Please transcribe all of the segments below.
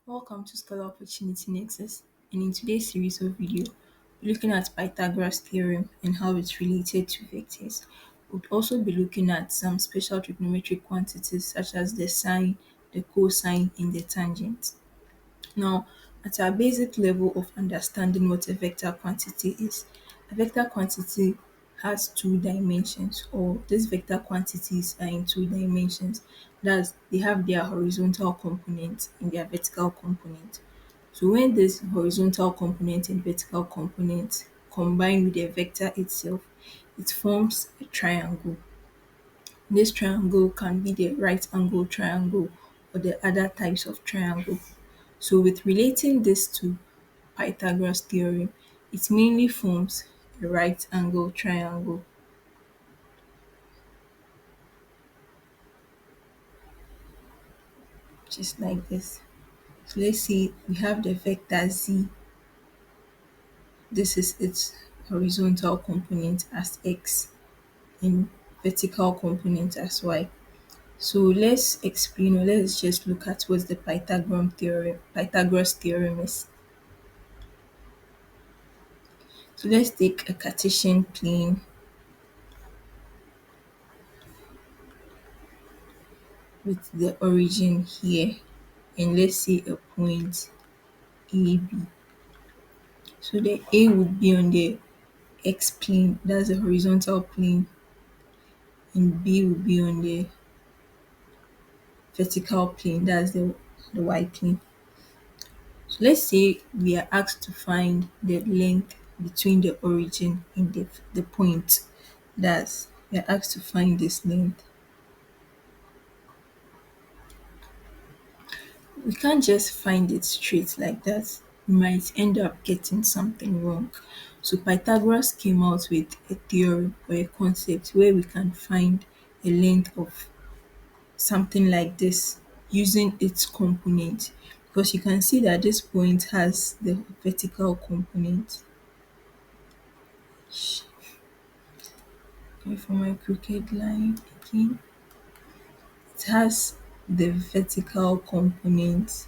Welcome to Scholar Opportunity Nexus, and in today's series of video, we're looking at Pythagoras Theorem and how it's related to vectors. We'll also be looking at some special trigonometric quantities such as the sine, the cosine, and the tangent. Now, at our basic level of understanding what a vector quantity is, a vector quantity has two dimensions, or these vector quantities are in two dimensions. That's they have their horizontal component and their vertical component. So when this horizontal component and vertical component combine with the vector itself, it forms a triangle. This triangle can be the right angle triangle or the other types of triangle. So with relating this to Pythagoras theorem, it mainly forms a right angle triangle, just like this. So let's say we have the vector z. This is its horizontal component as x and vertical component as y. So let's explain, or let's just look at what the Pythagoras theorem is. So let's take a Cartesian plane with the origin here, and let's say a point AB. So the A would be on the x plane, that's the horizontal plane, and B would be on the vertical plane, that's the y plane. So let's say we are asked to find the length between the origin and the point. That's we are asked to find this length. We can't just find it straight like that. We might end up getting something wrong. So Pythagoras came out with a theorem or a concept where we can find a length of something like this using its component, because you can see that this point has the vertical component. Going for my crooked line again. It has the vertical component.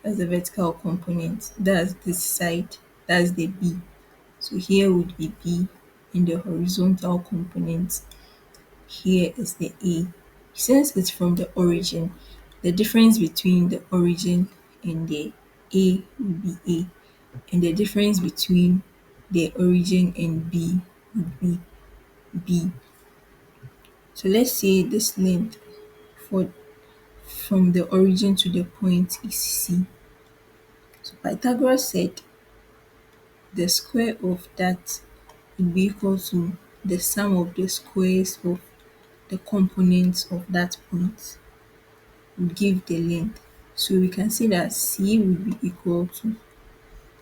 That's the vertical component. That's this side. That's the B. So here would be B in the horizontal component. Here is the A. Since it's from the origin, the difference between the origin and the A would be A. And the difference between the origin and B would be B. So let's say this length for from the origin to the point is C. So Pythagoras said the square of that would be equal to the sum of the squares of the components of that point would give the length. So we can see that C would be equal to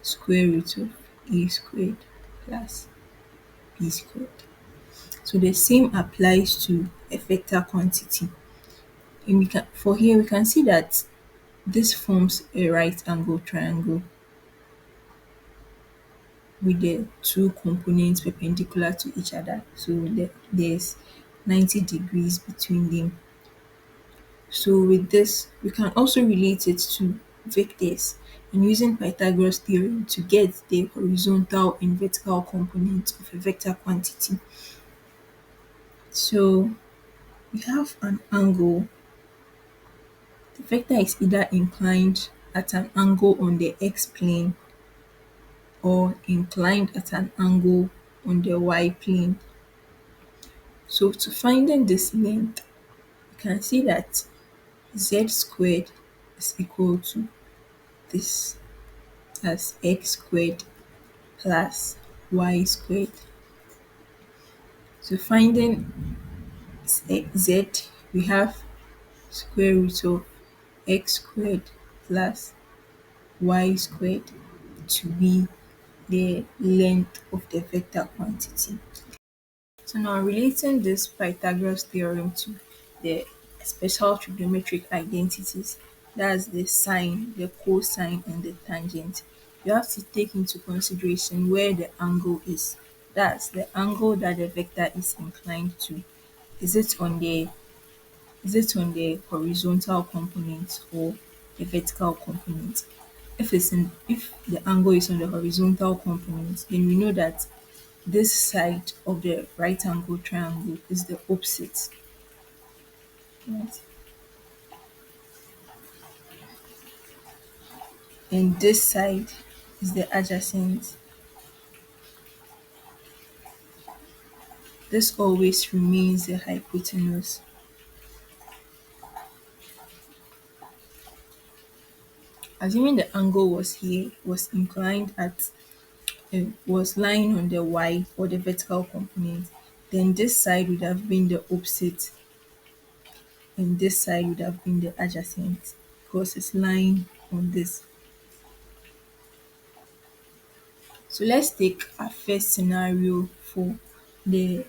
square root of A squared plus B squared. So the same applies to a vector quantity. And for here we can see that this forms a right angle triangle with the two components perpendicular to each other. So there's 90 degrees between them. So with this, we can also relate it to vectors and using Pythagoras theorem to get the horizontal and vertical components of a vector quantity. So we have an angle. The vector is either inclined at an angle on the x-plane or inclined at an angle on the y-plane. So to finding this length, you can see that z squared is equal to this as x squared plus y squared. So finding z, we have square root of x squared plus y squared to be the length of the vector quantity. So now relating this Pythagoras theorem to the special trigonometric identities, that's the sine, the cosine, and the tangent, you have to take into consideration where the angle is. That's the angle that the vector is inclined to. Is it on the Is it on the horizontal component or the vertical component? If the angle is on the horizontal component, then we know that this side of the right angle triangle is the opposite. Right? And this side is the adjacent. This always remains the hypotenuse. Assuming the angle was here, was inclined at, was lying on the y or the vertical component, then this side would have been the opposite and this side would have been the adjacent because it's lying on this. So let's take our first scenario for the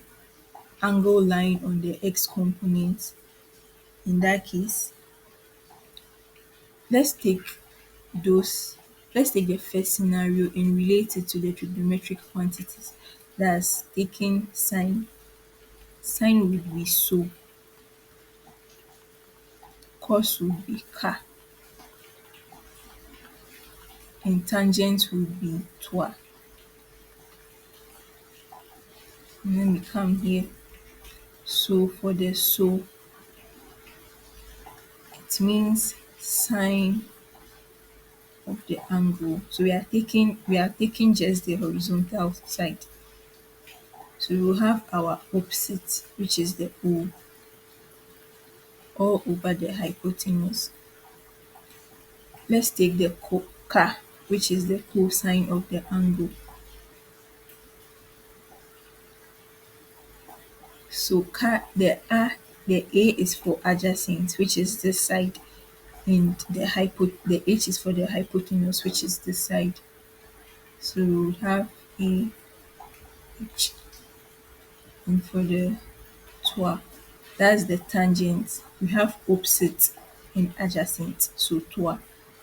angle lying on the x component. In that case, let's take those let's take the first scenario and relate it to the trigonometric quantities. That's taking sine. Sine would be so, cos would be ka, and tangent would be toa. And then we come here. So for the so, it means sine of the angle. So we are taking just the horizontal side. So we will have our opposite, which is the O, all over the hypotenuse. Let's take the ka, which is the cosine of the angle. So ka, the A is for adjacent, which is this side, and the H is for the hypotenuse, which is this side. So we have A H, and for the toa, that's the tangent. We have opposite and adjacent, so toa.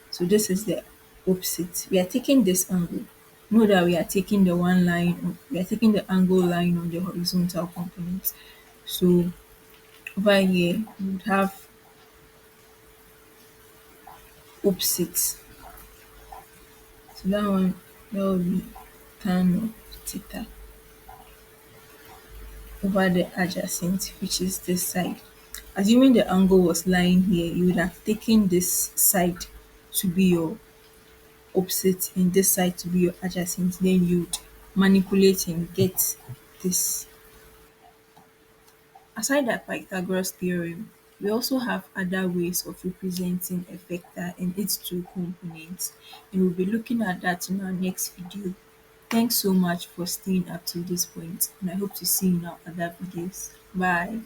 So this is the opposite. We are taking this angle. Know that we are taking the one line, we are taking the angle line on the horizontal component. So over here, we would have opposite. So that will be tan of theta over the adjacent, which is this side. Assuming the angle was lying here, you would have taken this side to be your opposite and this side to be your adjacent. Then you'd manipulate and get this. Aside that Pythagoras theorem, we also have other ways of representing a vector and its two components, and we'll be looking at that in our next video. Thanks so much for staying up to this point, and I hope to see you in our other videos. Bye.